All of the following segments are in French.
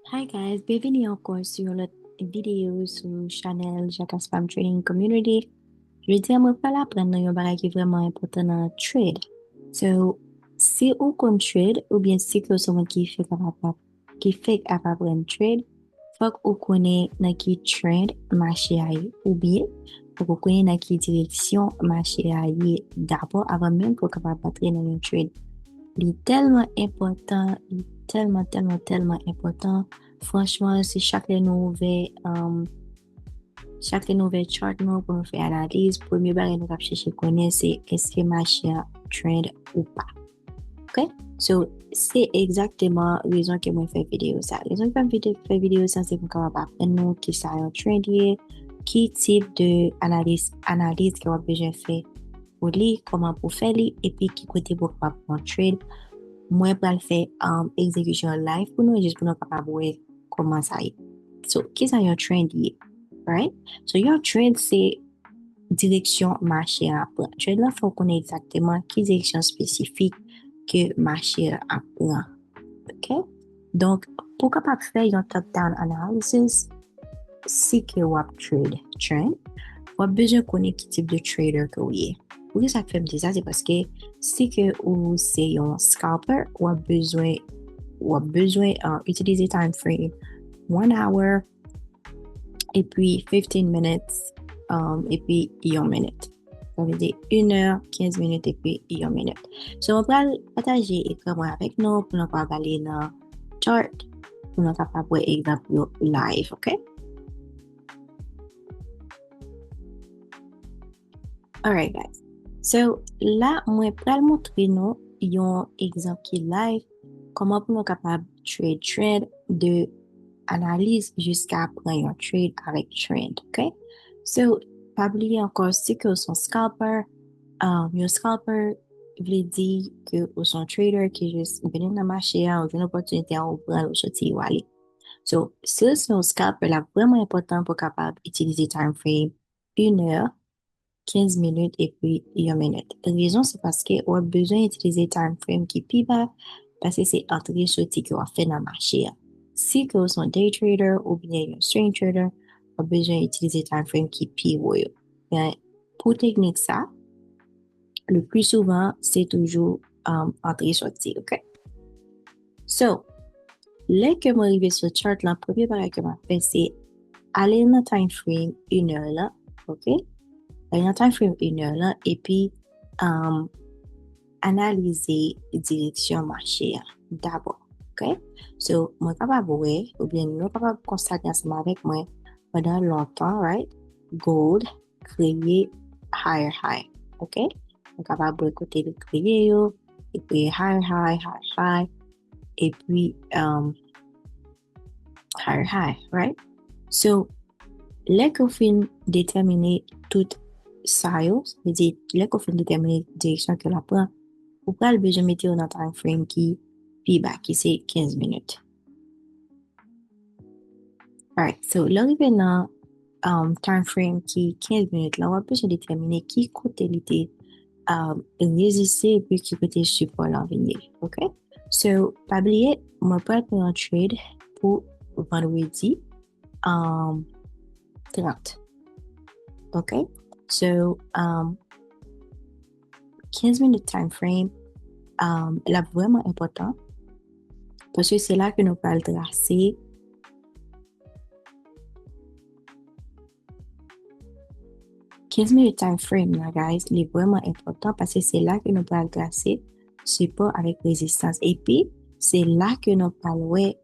Hi guys, bienvenue encore sur notre vidéo sur le channel Jacques Spam Trading Community. Je dis à moi pas la prendre un bagage qui est vraiment important dans le trade. So, si ou qu'on trade ou bien si que someone qui fait capable de trade, faut qu'on connaît dans qui trend marché aille ou bien faut qu'on connaît dans qui direction marché aille d'abord avant même pour capable de dans un trade. Il est tellement important, il est tellement important. Franchement, si chaque nouvel chart nous pour nous faire analyse, premier bagage nous cap chercher connaître c'est est-ce que marché a trend ou pas. OK? So, c'est exactement la raison que moi fais vidéo ça. La raison que je fais vidéo ça, c'est pour capable apprendre nous qui ça un trend est, qui type de analyse que vous besoin faire pour lui, comment pour faire lui, et puis qui côté pour capable prendre trade. Moi, je vais faire exécution live pour nous, juste pour nous capable voir comment ça y est. So, qu'est-ce que your trend est? Right? So, your trend, c'est direction marché à prendre. Trend là, faut qu'on ait exactement quelle direction spécifique que marché à prendre. OK? Donc, pour capable faire un top-down analysis, si que vous trend, vous avez besoin de connaître quel type de trader que vous êtes. Pourquoi ça fait me dire ça? C'est parce que si que vous êtes un scalper, vous avez besoin d'utiliser time frame 1 hour et puis 15 minutes et puis 1 minute. Ça veut dire 1 heure, 15 minutes et puis 1 minute. So, on va partager l'écran avec nous pour nous aller dans le chart pour nous capable voir exemple live, OK? Alright, guys. So, là, moi, pour montrer nous un exemple qui est live, comment pour nous capable trade de analyse jusqu'à prendre un trade avec trend, OK? So, pas oublier encore, si que son scalper, un scalper veut dire que ou son trader qui juste venu dans le marché, ou une opportunité à ouvrir ou sortir ou aller. So, si c'est un scalper, là, vraiment important pour capable utiliser time frame 1 heure, 15 minutes et puis 1 minute. La raison, c'est parce qu'on a besoin d'utiliser time frame qui est plus bas parce que c'est entrée sortie qu'on fait dans le marché. Si que vous êtes un day trader ou bien un swing trader, on a besoin d'utiliser time frame qui est plus haut. Mais pour technique ça, le plus souvent, c'est toujours entrée sortie, OK? So, là que je arrive sur le chart, la première chose que je fais, c'est aller dans le time frame 1 heure là, OK? Aller dans le time frame 1 heure là, et puis um, analyser direction marché d'abord. OK? So, moi capable voir, ou bien nous capable constater ensemble avec moi pendant longtemps, right? Gold, créer higher high. OK? Nous capable de côté de créer yo, et puis higher high, et puis higher high, right? So, là qu'on fin déterminer tout ça, c'est-à-dire là qu'on fin déterminer direction que la prend, ou pas le besoin de mettre dans un time frame qui puis bas, qui c'est 15 minutes. Alright, so l'arrivée dans time frame qui 15 minutes, là, on va besoin de déterminer qui côté l'été résister et puis qui côté support là venir. OK? So, pas oublier, moi, pas être en trade pour vendredi 30. OK? So, 15 minutes time frame, là, vraiment important parce que c'est là que nous allons tracer 15 minutes time frame, là, guys, il est vraiment important parce que c'est là que nous allons tracer support avec résistance. Et puis, c'est là que nous allons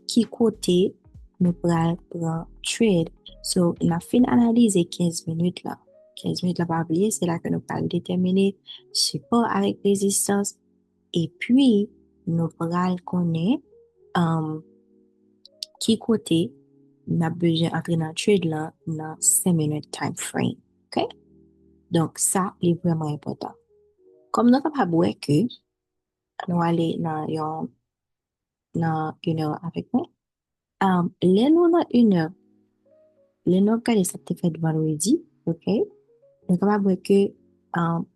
qui côté nous allons prendre trade. So, la fin analyse 15 minutes là. 15 minutes là, pas oublier, c'est là que nous allons déterminer support avec résistance. Et puis, nous allons connaître qui côté n'a besoin d'entrer dans le trade là dans 5 minutes time frame. OK? Donc, ça est vraiment important. Comme nous avons pas que nous allons dans 1 heure avec nous, les nous dans 1 heure, les nous regardez ça te fait de vendredi, OK? Nous avons que um,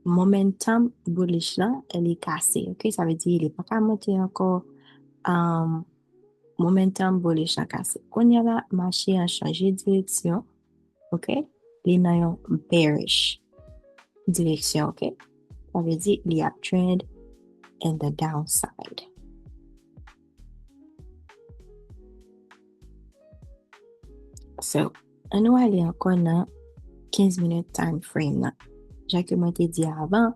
momentum bullish là, elle est cassée, OK? Ça veut dire il est pas qu'à monter encore um, momentum bolé chakase. Kon y a la marché a changé direction, ok? Li nan yon bearish direction, ok? Ça veut dire li a trend in the downside. So, an nou ale ankon nan 15 minute time frame nan. Ja ke mwen te di avan,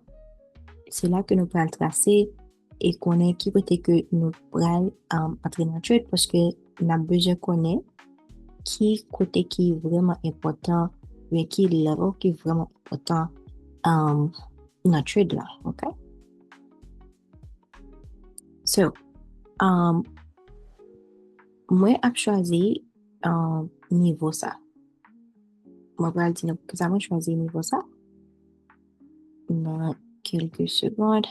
c'est là que nous pral tracer et konen ki kote que nous pral entre nan trade parce que n'a besoin konen qui côté qui est vraiment important, mais qui level qui est vraiment important dans trade là, ok? So, moi ap choisi niveau ça. Moi pral di nou que ça moi choisi niveau ça dans quelques secondes.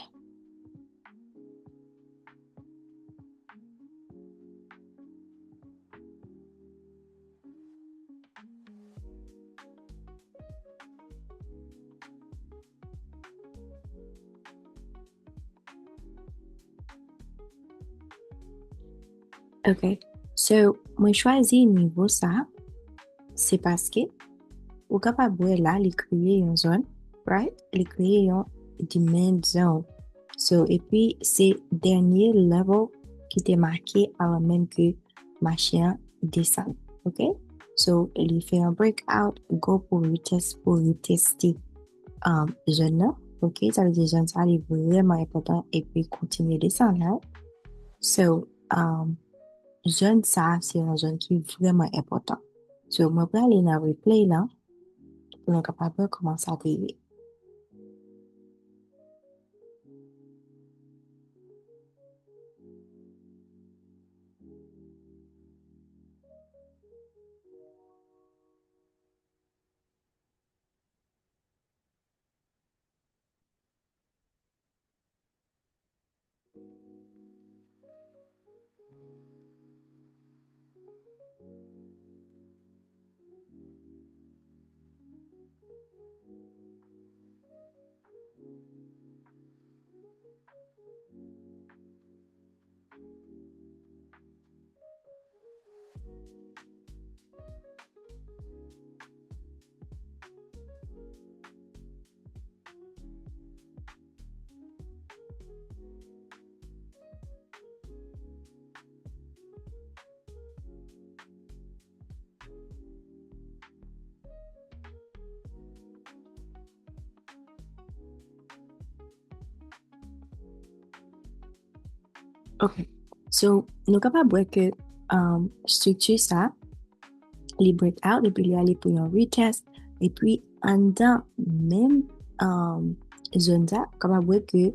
Ok. So, moi choisi niveau ça, c'est parce que ou capable là, li créer une zone, right? Li créer une demand zone. So, et puis, c'est dernier level qui était marqué avant même que machin descende. OK? So, il fait un breakout, go pour retester zone là. OK? Ça veut dire zone ça est vraiment important et puis continuer descendre là. So, zone ça, c'est une zone qui est vraiment important. So, moi, pour aller dans replay là, pour nous capable commencer à driver. OK. So, nous capables de voir que structure ça, les breakout, et puis il aller pour un retest, et puis en dans même zone ça, capable de voir que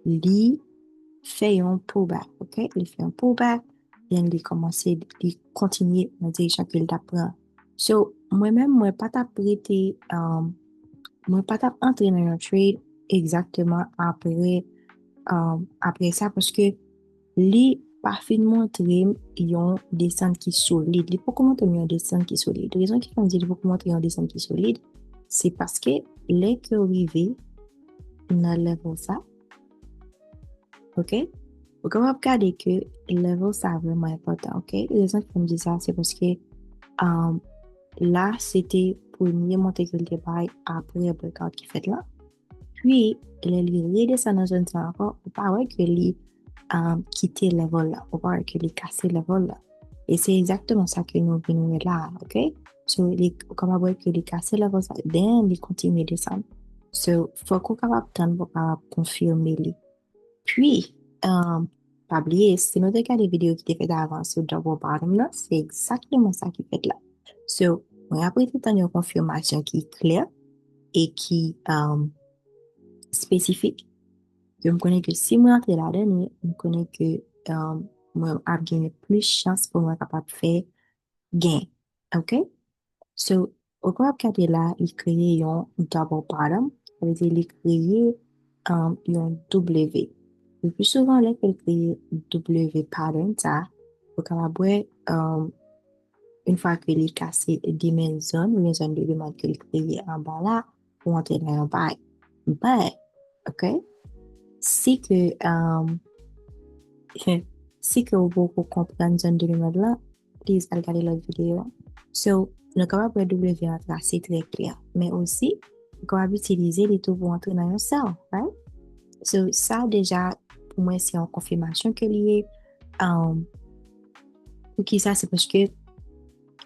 lui fait un pullback, OK? Il fait un pullback, then il commence, il continue dans la direction qu'il t'apprend. So, moi-même, moi, pas t'apprêter, moi, pas t'entrer dans un trade exactement après ça, parce que li pa fin montre yon descente qui solide. Li pou kou montre yon descente qui solide. Raison qui font dire li pou kou montre yon descente qui solide, c'est parce que les que arrivé dans level ça, ok? Ou comme regarder que level ça vraiment important, ok? Raison qui font dire ça, c'est parce que là, c'était premier montée que le débat après le breakout qui fait là. Puis, li redescend dans zone ça encore, ou pas ouais que li quitter level là, ou pas que li casser level là. Et c'est exactement ça que nous venons là, ok? So, comme on voit que li casser level ça, then li continue de descendre. So, faut qu'on capable attendre pour capable confirmer li. Puis, pas oublier, si nous regardons les vidéos qui étaient faites avant sur double bottom là, c'est exactement ça qui fait là. So, on a pris tout le temps une confirmation qui est claire et qui spécifique. Je me connais que si moi rentre là-dedans, je me connais que moi a gagné plus chance pour moi capable de faire gain. OK? So, au cas où là, il crée un double bottom, ça veut dire il crée un W. Le plus souvent, là, il crée W pattern, ça, au cas où une fois qu'il est cassé des zones de demande qu'il crée en bas là, pour entrer dans un bail. But, OK? C'est que si que vous pouvez comprendre zone de l'humain là, please, allez regarder la vidéo. So, nous sommes capables de W en tracé très clair. Mais aussi, nous sommes capables d'utiliser les taux pour entrer dans un cell, right? So, ça, déjà, pour moi, c'est une confirmation que lié. Um, pour qui ça, c'est parce que,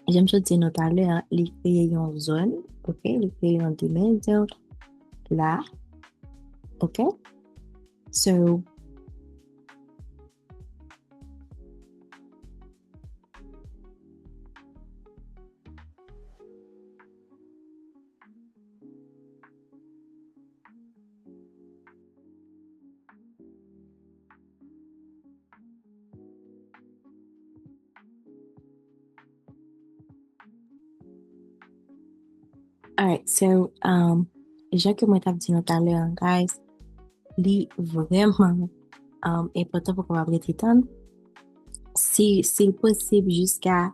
j'aime ça dire tout à l'heure, hein, les créer une zone, ok? Les créer une dimension, là, ok? So, alright, so, j'ai que moi t'ai dit tout à l'heure, guys, li vraiment, important pour qu'on va t'étendre. C'est possible jusqu'à,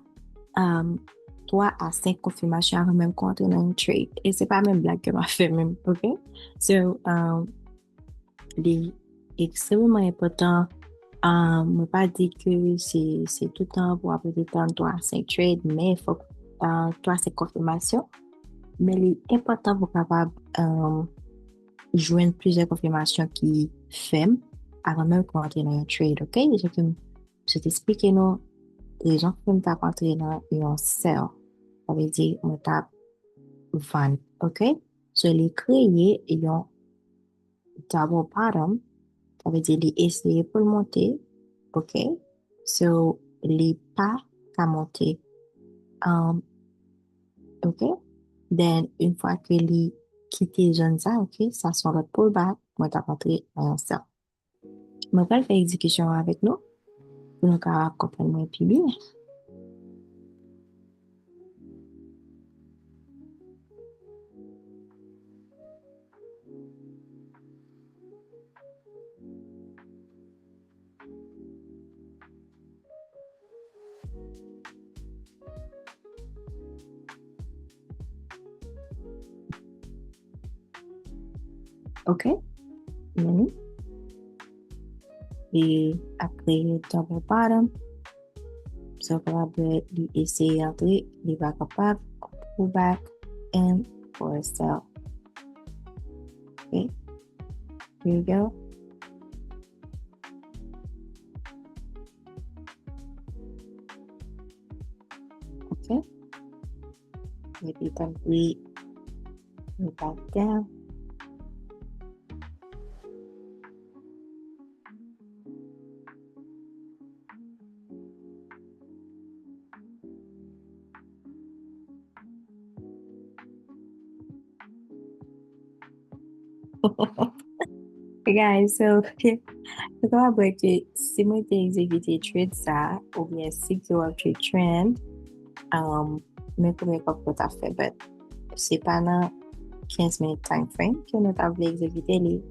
um, 3 à 5 confirmations avant même qu'on entre dans une trade. Et c'est pas même blague que m'a fait même, ok? So, li extrêmement important. Je ne pas dire que c'est tout le temps pour avoir des temps 3 à 5 trades, mais il faut 3 à 5 confirmations. Mais l'important pour capable joindre plusieurs confirmations qui ferment avant même qu'on entre dans un trade, ok? Je t'explique, nous, les gens qui t'a entrer dans un sell, ça veut dire, on tape vendre, ok? Je l'ai créé, un double bottom, ça veut dire, les essayer pour le monter, ok? So, les pas qu'à monter, um, ok? Then, une fois que les quitter zone ça, ok? Ça sont le pullback, moi t'as rentré dans ça. Je vais faire exécution avec nous, pour nous comprendre moins plus bien. Ok? Maintenant, et après double bottom, so capable d'essayer d'entrer, il va capable, pullback, and for a sell. Okay? Here you go. Okay? Maybe complete, move back down. Guys, so, c'est capable que si moi t'ai exécuté trade ça, ou bien si tu as trade trend, mais premier coup que t'as fait, but c'est pas dans 15 minutes time frame que nous avons exécuté les,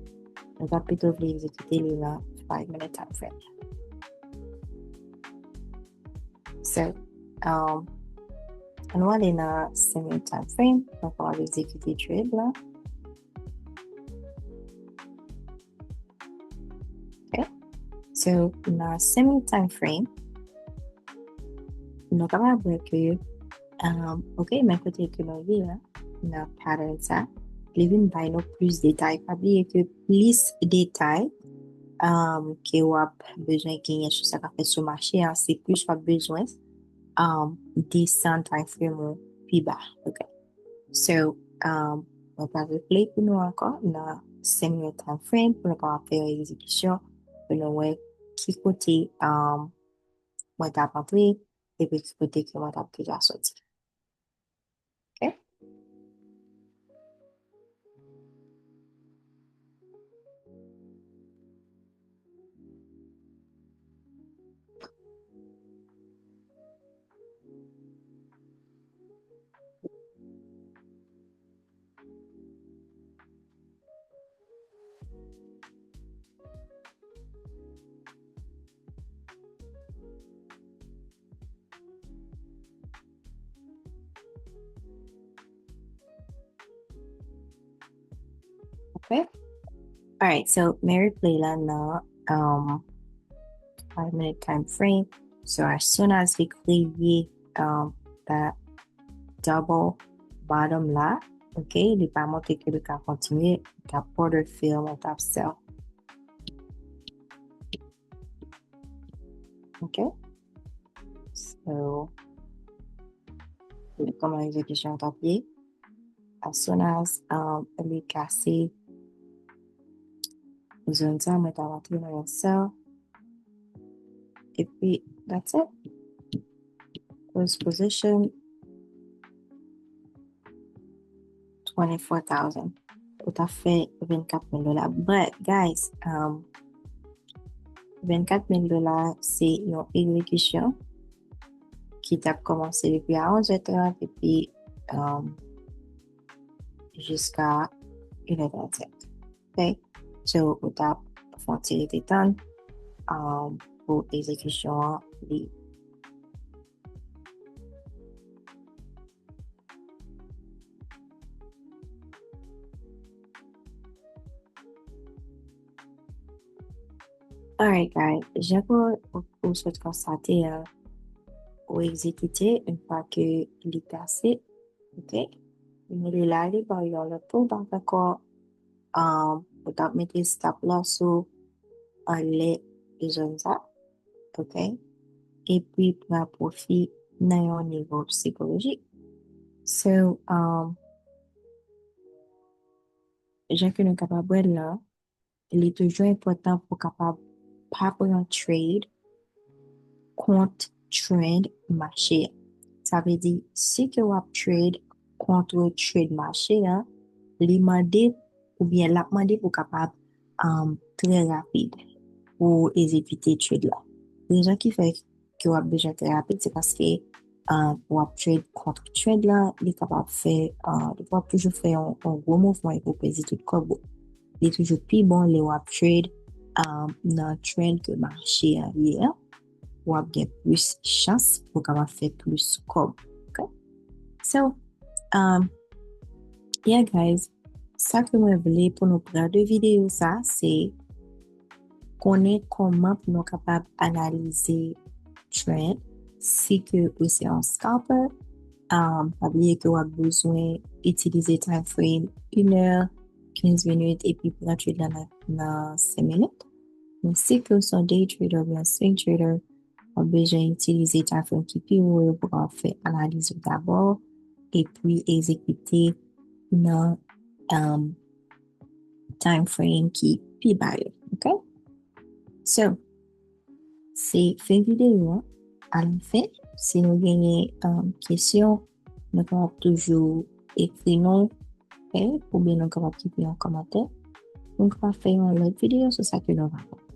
nous avons plutôt voulu exécuter les dans 5 minutes time frame. So, on va aller dans 5 minutes time frame, donc on va exécuter trade là. Okay? So, dans 5 minutes time frame, nous avons voir que, ok, mais côté que nous vit là, dans pattern ça, les vins by nous plus de détails. Pas oublier que plus de détails, que vous avez besoin de gagner sur ça qu'a fait sur le marché, hein, c'est plus vous avez besoin descend time frame ou plus bas. Ok. So, on va replay pour nous encore dans 5 minutes time frame pour nous faire l'exécution pour nous voir qui côté moi t'as entré et puis qui côté que moi t'as déjà sorti. Ok. Ok. Alright, so Mary play là dans 5 5 minute time frame. So as soon as we create that double bottom là, ok, il n'est pas montré que le cas continue, le border film, on tape cell. Ok, so, comme l'exécution papier, as soon as elle est cassée, zone ça, on va rentrer dans le cell. Et puis, that's it. First position, 24,000. Tout à fait $24,000. But, guys, $24,000, c'est une exécution qui t'a commencé depuis à 11h30 et puis jusqu'à 1h37. OK? So, vous t'as fait tirer des temps pour exécution libre. Alright, guys. J'ai pour se constater ou exécuter une fois que il est passé. OK? Il est là, il est par le tout, donc encore, vous mettre stop loss sur les zones ça. OK? Et puis, pour profit dans un niveau psychologique. So, j'ai que nous capable là, il est toujours important pour capable pas prendre un trade contre trend marché. Ça veut dire, si que vous trade contre trade marché, les mandés ou bien la demandé pour capable très rapide pour exécuter trade là. Les gens qui fait que vous avez besoin très rapide, c'est parce que pour trade contre trade là, il est capable de faire, il va toujours faire un gros mouvement pour peser tout corps. Il est toujours plus bon les web trade dans trend que marché arrière ou avoir plus chance pour capable faire plus corps. Okay? So, yeah guys, ça que moi voulais pour nous prendre de vidéo ça, c'est connaître comment nous capable d'analyser trend si que vous êtes un scalper. Pas oublier que vous avez besoin d'utiliser time frame 1 heure, 15 minutes et puis pour trader dans 5 minutes. Mais si que vous êtes day trader ou un swing trader, vous avez besoin d'utiliser time frame qui est plus haut pour faire analyse d'abord et puis exécuter dans time frame qui est plus bas. OK? So, c'est fin vidéo. À la fin, si nous gagnez question, nous pouvons toujours écrire nous ou bien nous pouvons quitter en commentaire. Donc, on va faire une autre vidéo sur ça que nous va faire.